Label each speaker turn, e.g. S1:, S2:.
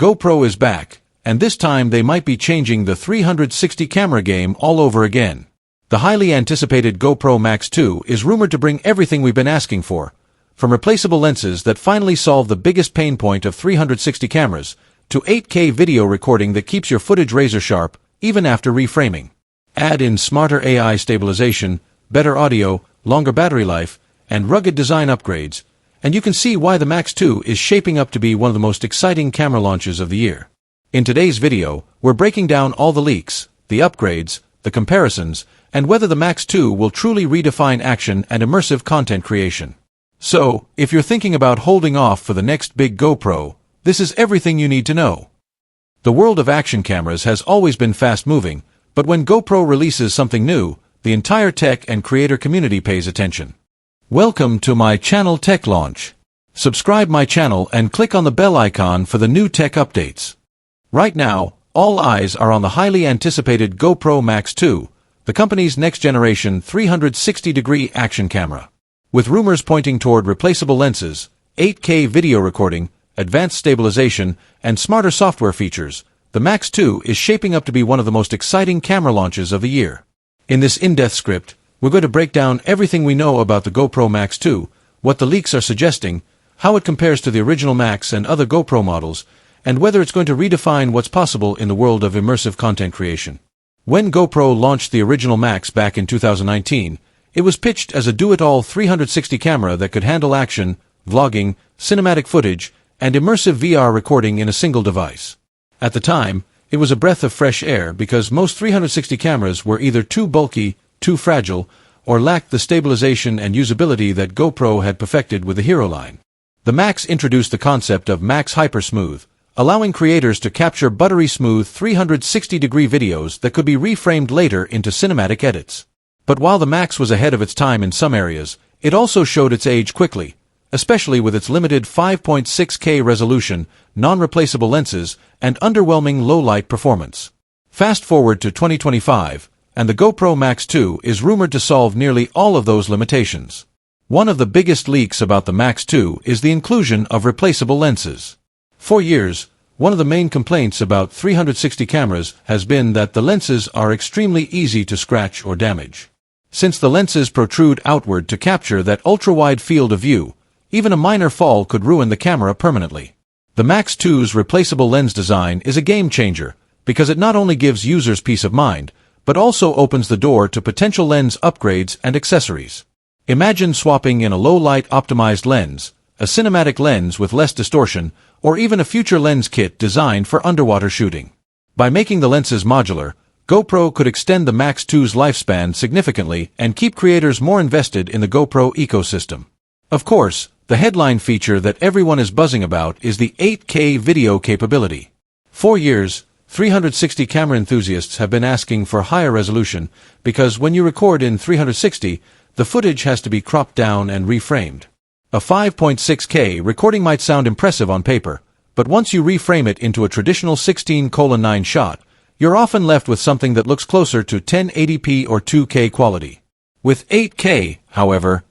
S1: GoPro is back, and this time they might be changing the 360 camera game all over again. The highly anticipated GoPro Max 2 is rumored to bring everything we've been asking for, from replaceable lenses that finally solve the biggest pain point of 360 cameras, to 8K video recording that keeps your footage razor sharp, even after reframing. Add in smarter AI stabilization, better audio, longer battery life, and rugged design upgrades, and you can see why the Max 2 is shaping up to be one of the most exciting camera launches of the year. In today's video, we're breaking down all the leaks, the upgrades, the comparisons, and whether the Max 2 will truly redefine action and immersive content creation. So, if you're thinking about holding off for the next big GoPro, this is everything you need to know. The world of action cameras has always been fast-moving, but when GoPro releases something new, the entire tech and creator community pays attention. Welcome to my channel Tech Launch. Subscribe my channel and click on the bell icon for the new tech updates. Right now, all eyes are on the highly anticipated GoPro Max 2, the company's next-generation 360-degree action camera. With rumors pointing toward replaceable lenses, 8K video recording, advanced stabilization, and smarter software features, the Max 2 is shaping up to be one of the most exciting camera launches of the year. In this in-depth script, we're going to break down everything we know about the GoPro Max 2, what the leaks are suggesting, how it compares to the original Max and other GoPro models, and whether it's going to redefine what's possible in the world of immersive content creation. When GoPro launched the original Max back in 2019, it was pitched as a do-it-all 360 camera that could handle action, vlogging, cinematic footage, and immersive VR recording in a single device. At the time, it was a breath of fresh air because most 360 cameras were either too bulky, too fragile, or lacked the stabilization and usability that GoPro had perfected with the Hero line. The Max introduced the concept of Max Hyper Smooth, allowing creators to capture buttery smooth 360-degree videos that could be reframed later into cinematic edits. But while the Max was ahead of its time in some areas, it also showed its age quickly, especially with its limited 5.6K resolution, non-replaceable lenses, and underwhelming low-light performance. Fast forward to 2025, and the GoPro Max 2 is rumored to solve nearly all of those limitations. One of the biggest leaks about the Max 2 is the inclusion of replaceable lenses. For years, one of the main complaints about 360 cameras has been that the lenses are extremely easy to scratch or damage. Since the lenses protrude outward to capture that ultra-wide field of view, even a minor fall could ruin the camera permanently. The Max 2's replaceable lens design is a game-changer because it not only gives users peace of mind, but also opens the door to potential lens upgrades and accessories. Imagine swapping in a low-light optimized lens, a cinematic lens with less distortion, or even a future lens kit designed for underwater shooting. By making the lenses modular, GoPro could extend the Max 2's lifespan significantly and keep creators more invested in the GoPro ecosystem. Of course, the headline feature that everyone is buzzing about is the 8K video capability. For years, 360 camera enthusiasts have been asking for higher resolution because when you record in 360, the footage has to be cropped down and reframed. A 5.6K recording might sound impressive on paper, but once you reframe it into a traditional 16:9 shot, you're often left with something that looks closer to 1080p or 2K quality. With 8K, however,